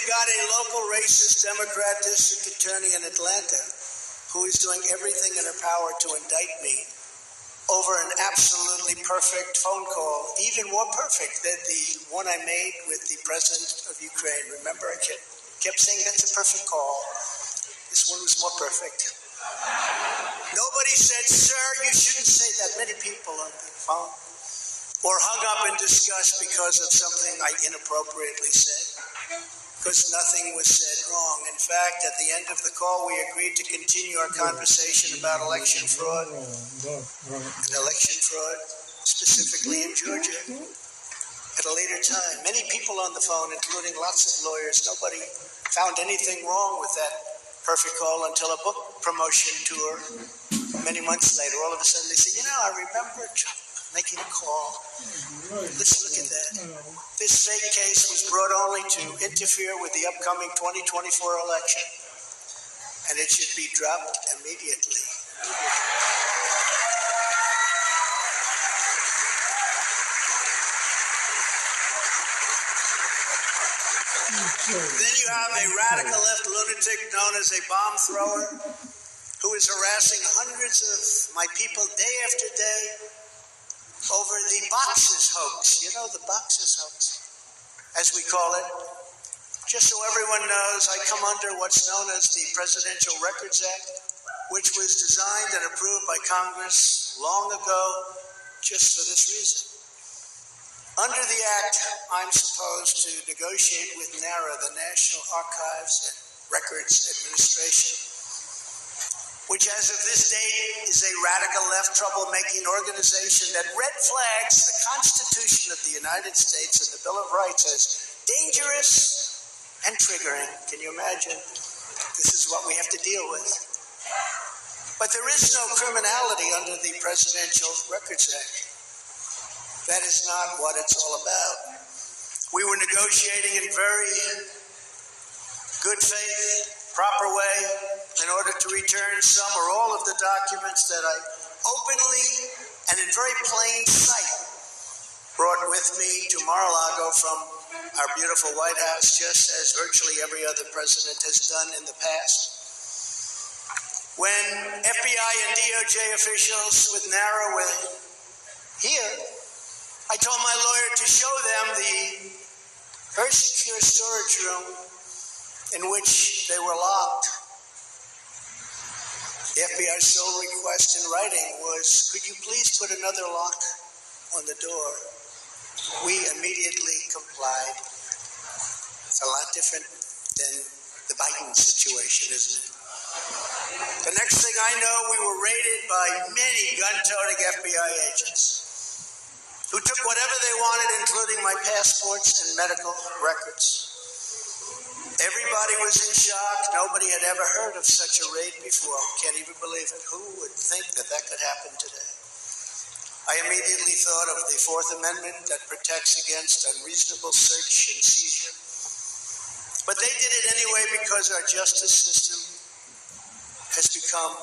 got a local racist Democrat district attorney in Atlanta who is doing everything in her power to indict me over an absolutely perfect phone call, even more perfect than the one I made with the president of Ukraine. Remember, I kept saying that's a perfect call. This one was more perfect. Nobody said, sir, you shouldn't say that. Many people on the phone. Or hung up in disgust because of something I inappropriately said. Because nothing was said wrong. In fact, at the end of the call, we agreed to continue our conversation about election fraud. And election fraud, specifically in Georgia, at a later time. Many people on the phone, including lots of lawyers, nobody found anything wrong with that perfect call until a book promotion tour many months later. All of a sudden they say, I remember Trump making a call. Let's look at that. This fake case was brought only to interfere with the upcoming 2024 election, and it should be dropped immediately. Then you have a radical left lunatic known as a bomb thrower who is harassing hundreds of my people day after day over the boxes hoax. You know, the boxes hoax, as we call it. Just so everyone knows, I come under what's known as the Presidential Records Act, which was designed and approved by Congress long ago just for this reason. Under the Act, I'm supposed to negotiate with NARA, the National Archives and Records Administration, which as of this date is a radical left troublemaking organization that red flags the Constitution of the United States and the Bill of Rights as dangerous and triggering. Can you imagine? This is what we have to deal with. But there is no criminality under the Presidential Records Act. That is not what it's all about. We were negotiating in very good faith, proper way, in order to return some or all of the documents that I openly and in very plain sight brought with me to Mar-a-Lago from our beautiful White House, just as virtually every other president has done in the past. When FBI and DOJ officials with NARA were here, I told my lawyer to show them the very secure storage room in which they were locked. The FBI's sole request in writing was, could you please put another lock on the door? We immediately complied. It's a lot different than the Biden situation, isn't it? The next thing I know, we were raided by many gun-toting FBI agents who took whatever they wanted, including my passports and medical records. Everybody was in shock. Nobody had ever heard of such a raid before. Can't even believe it. Who would think that that could happen today? I immediately thought of the Fourth Amendment that protects against unreasonable search and seizure. But they did it anyway because our justice system has become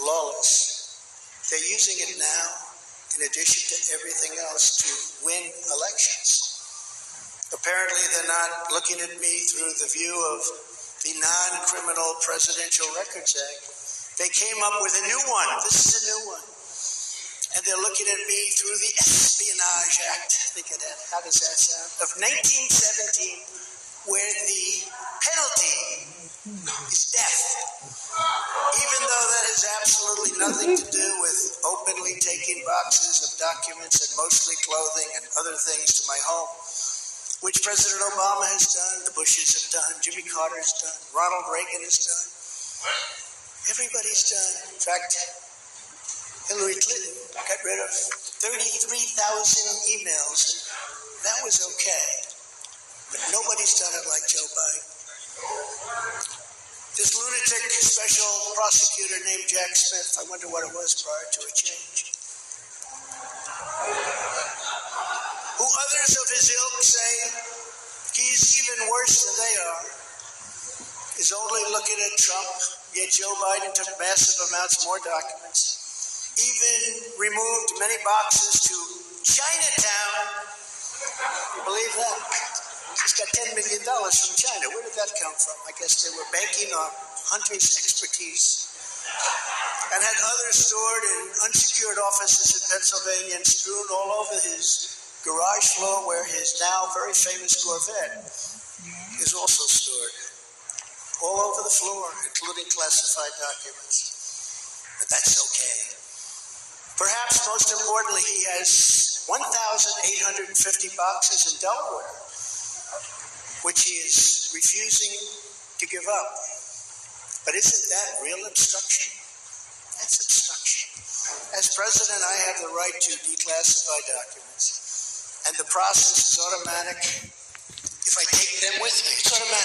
lawless. They're using it now, in addition to everything else, to win elections. Apparently, they're not looking at me through the view of the non-criminal Presidential Records Act. They came up with a new one. This is a new one. And they're looking at me through the Espionage Act. Think of that. How does that sound? Of 1917, where the penalty is death. Even though that has absolutely nothing to do with openly taking boxes of documents and mostly clothing and other things to my home, which President Obama has done, the Bushes have done, Jimmy Carter's done, Ronald Reagan has done. Everybody's done. In fact, Hillary Clinton got rid of 33,000 emails, and that was okay. But nobody's done it like Joe Biden. This lunatic special prosecutor named Jack Smith, I wonder what it was prior to a change, who others of his ilk say he's even worse than they are, is only looking at Trump, yet Joe Biden took massive amounts more documents, even removed many boxes to Chinatown. You believe that? He's got $10 million from China. Where did that come from? I guess they were banking on Hunter's expertise and had others stored in unsecured offices in Pennsylvania and strewn all over his garage floor where his now very famous Corvette is also stored. All over the floor, including classified documents. But that's okay. Perhaps most importantly, he has 1,850 boxes in Delaware, which he is refusing to give up. But isn't that real obstruction? That's obstruction. As president, I have the right to declassify documents, and the process is automatic if I take them with me. It's automatic.